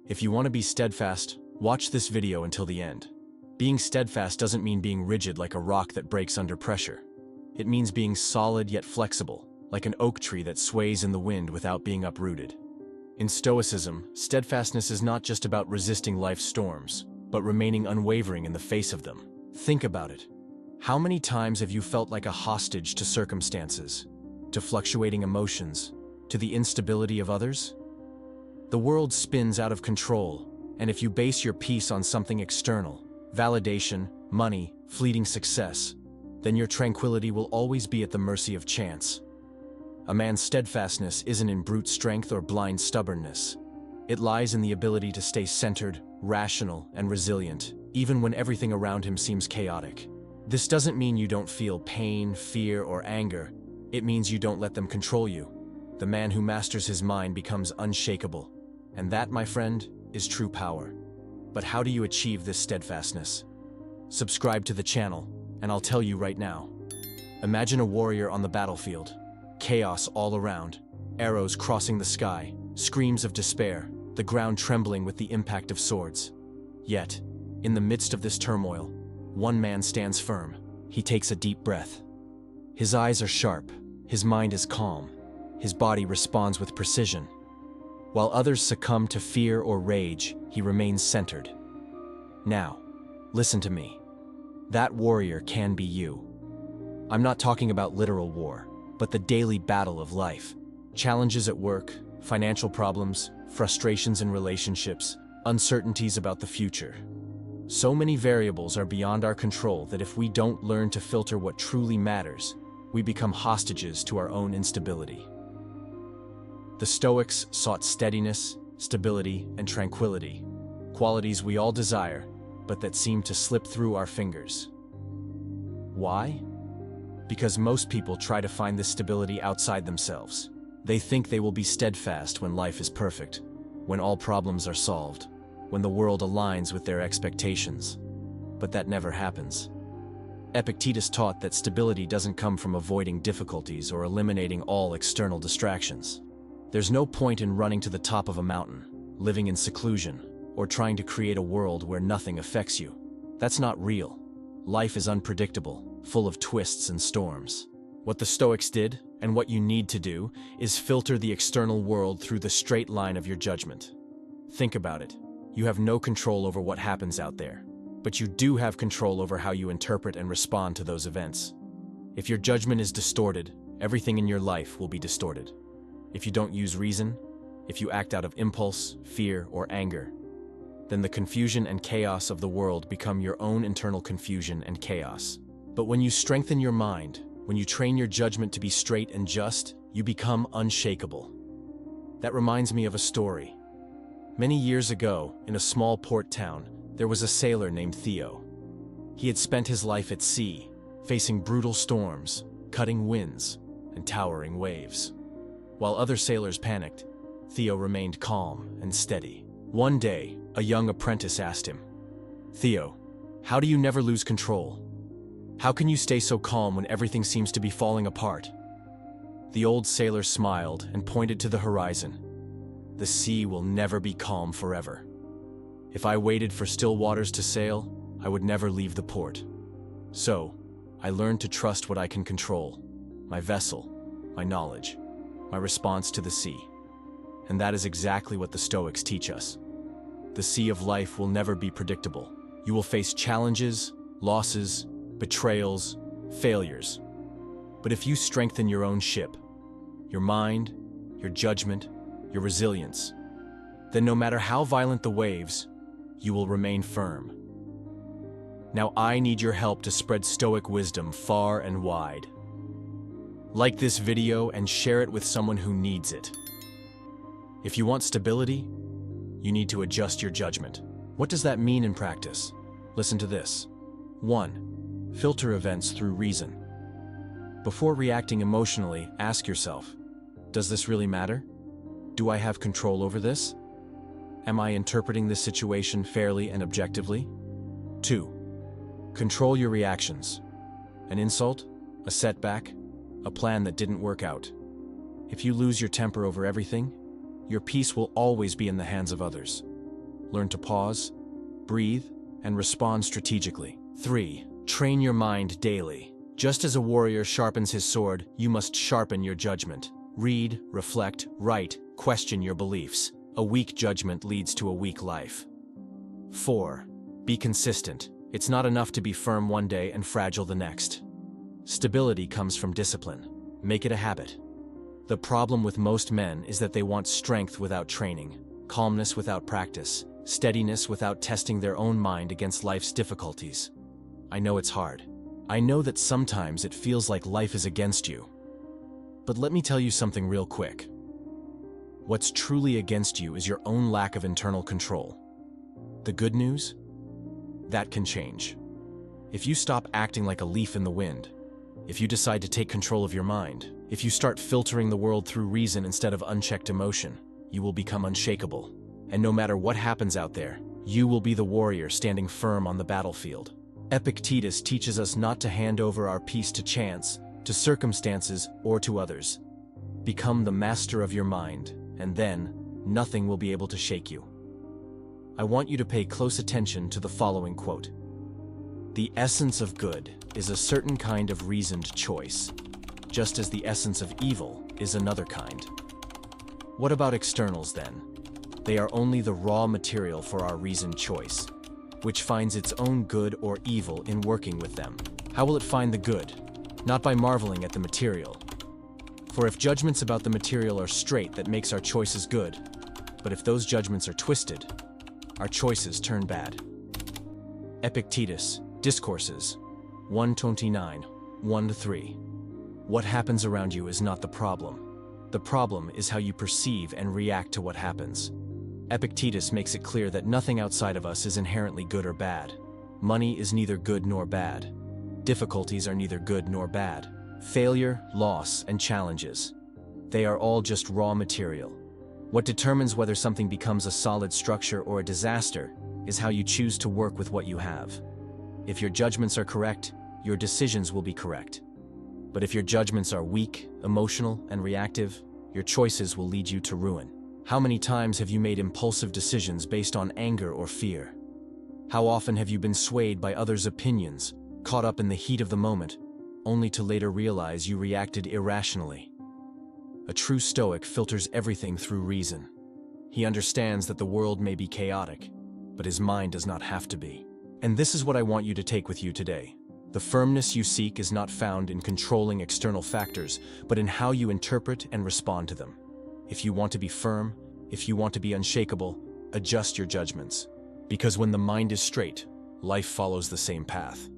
If you want to be steadfast, watch this video until the end. Being steadfast doesn't mean being rigid like a rock that breaks under pressure. It means being solid yet flexible, like an oak tree that sways in the wind without being uprooted. In Stoicism, steadfastness is not just about resisting life's storms, but remaining unwavering in the face of them. Think about it. How many times have you felt like a hostage to circumstances, to fluctuating emotions, to the instability of others? The world spins out of control, and if you base your peace on something external, validation, money, fleeting success, then your tranquility will always be at the mercy of chance. A man's steadfastness isn't in brute strength or blind stubbornness. It lies in the ability to stay centered, rational, and resilient, even when everything around him seems chaotic. This doesn't mean you don't feel pain, fear, or anger. It means you don't let them control you. The man who masters his mind becomes unshakable. And that, my friend, is true power. But how do you achieve this steadfastness? Subscribe to the channel, and I'll tell you right now. Imagine a warrior on the battlefield. Chaos all around, arrows crossing the sky, screams of despair, the ground trembling with the impact of swords. Yet, in the midst of this turmoil, one man stands firm. He takes a deep breath. His eyes are sharp, his mind is calm, his body responds with precision. While others succumb to fear or rage, he remains centered. Now, listen to me. That warrior can be you. I'm not talking about literal war, but the daily battle of life. Challenges at work, financial problems, frustrations in relationships, uncertainties about the future. So many variables are beyond our control that if we don't learn to filter what truly matters, we become hostages to our own instability. The Stoics sought steadiness, stability, and tranquility, qualities we all desire, but that seem to slip through our fingers. Why? Because most people try to find this stability outside themselves. They think they will be steadfast when life is perfect, when all problems are solved, when the world aligns with their expectations. But that never happens. Epictetus taught that stability doesn't come from avoiding difficulties or eliminating all external distractions. There's no point in running to the top of a mountain, living in seclusion, or trying to create a world where nothing affects you. That's not real. Life is unpredictable, full of twists and storms. What the Stoics did, and what you need to do, is filter the external world through the straight line of your judgment. Think about it. You have no control over what happens out there, but you do have control over how you interpret and respond to those events. If your judgment is distorted, everything in your life will be distorted. If you don't use reason, if you act out of impulse, fear, or anger, then the confusion and chaos of the world become your own internal confusion and chaos. But when you strengthen your mind, when you train your judgment to be straight and just, you become unshakable. That reminds me of a story. Many years ago, in a small port town, there was a sailor named Theo. He had spent his life at sea, facing brutal storms, cutting winds, and towering waves. While other sailors panicked, Theo remained calm and steady. One day, a young apprentice asked him, "Theo, how do you never lose control? How can you stay so calm when everything seems to be falling apart?" The old sailor smiled and pointed to the horizon. "The sea will never be calm forever. If I waited for still waters to sail, I would never leave the port. So, I learned to trust what I can control, my vessel, my knowledge, my response to the sea." And that is exactly what the Stoics teach us. The sea of life will never be predictable. You will face challenges, losses, betrayals, failures. But if you strengthen your own ship, your mind, your judgment, your resilience, then no matter how violent the waves, you will remain firm. Now I need your help to spread Stoic wisdom far and wide. Like this video and share it with someone who needs it. If you want stability, you need to adjust your judgment. What does that mean in practice? Listen to this. 1. Filter events through reason. Before reacting emotionally, ask yourself, does this really matter? Do I have control over this? Am I interpreting this situation fairly and objectively? 2. Control your reactions. An insult, a setback, a plan that didn't work out. If you lose your temper over everything, your peace will always be in the hands of others. Learn to pause, breathe, and respond strategically. 3. Train your mind daily. Just as a warrior sharpens his sword, you must sharpen your judgment. Read, reflect, write, question your beliefs. A weak judgment leads to a weak life. 4. Be consistent. It's not enough to be firm one day and fragile the next. Stability comes from discipline. Make it a habit. The problem with most men is that they want strength without training, calmness without practice, steadiness without testing their own mind against life's difficulties. I know it's hard. I know that sometimes it feels like life is against you. But let me tell you something real quick. What's truly against you is your own lack of internal control. The good news? That can change. If you stop acting like a leaf in the wind, if you decide to take control of your mind, if you start filtering the world through reason instead of unchecked emotion, you will become unshakable. And no matter what happens out there, you will be the warrior standing firm on the battlefield. Epictetus teaches us not to hand over our peace to chance, to circumstances, or to others. Become the master of your mind, and then nothing will be able to shake you. I want you to pay close attention to the following quote. The essence of good is a certain kind of reasoned choice, just as the essence of evil is another kind. What about externals then? They are only the raw material for our reasoned choice, which finds its own good or evil in working with them. How will it find the good? Not by marveling at the material. For if judgments about the material are straight, that makes our choices good. But if those judgments are twisted, our choices turn bad. Epictetus, Discourses, 129, 1-3. What happens around you is not the problem. The problem is how you perceive and react to what happens. Epictetus makes it clear that nothing outside of us is inherently good or bad. Money is neither good nor bad. Difficulties are neither good nor bad. Failure, loss, and challenges. They are all just raw material. What determines whether something becomes a solid structure or a disaster is how you choose to work with what you have. If your judgments are correct, your decisions will be correct. But if your judgments are weak, emotional, and reactive, your choices will lead you to ruin. How many times have you made impulsive decisions based on anger or fear? How often have you been swayed by others' opinions, caught up in the heat of the moment, only to later realize you reacted irrationally? A true Stoic filters everything through reason. He understands that the world may be chaotic, but his mind does not have to be. And this is what I want you to take with you today. The firmness you seek is not found in controlling external factors, but in how you interpret and respond to them. If you want to be firm, if you want to be unshakable, adjust your judgments. Because when the mind is straight, life follows the same path.